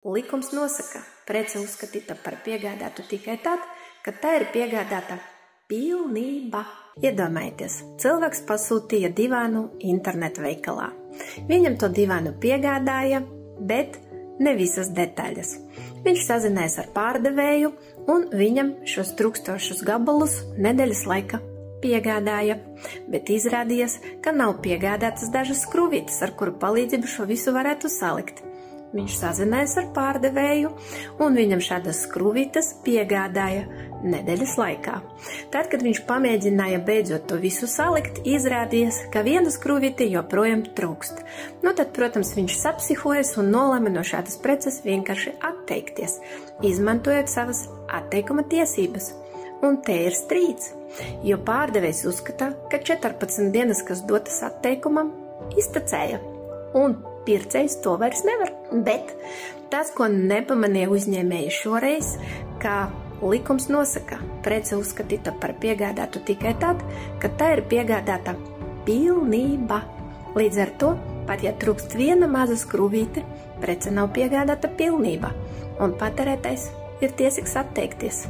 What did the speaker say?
Likums nosaka, prece uzskatīta par piegādātu tikai tad, kad tā ir piegādāta pilnībā. Iedomājieties, cilvēks pasūtīja divānu internetu veikalā. Viņam to divānu piegādāja, bet ne visas detaļas. Viņš sazinājās ar pārdevēju un viņam šos trūkstošus gabalus nedēļas laika piegādāja, bet izrādījās, ka nav piegādātas dažas skrūvītes, ar kuru palīdzību šo visu varētu salikt. Viņš sazinājās ar pārdevēju, un viņam šādas skrūvītes piegādāja nedēļas laikā. Tad, kad viņš pamēģināja beidzot to visu salikt, izrādījās, ka viena skrūvīte joprojām trūkst. Tad, protams, viņš sapsihojas un nolēma no šādas preces vienkārši atteikties, izmantojot savas atteikuma tiesības. Un te ir strīds, jo pārdevējs uzskata, ka 14 dienas, kas dotas atteikumam, iztecēja, un pircējs to vairs nevar. Bet tas, ko nepamanīja uzņēmēji šoreiz, ka likums nosaka, prece uzskatīta par piegādātu tikai tad, kad tā ir piegādāta pilnībā. Līdz ar to, pat ja trūkst viena maza skrūvīte, prece nav piegādāta pilnībā, un patērētājs ir tiesīgs atteikties.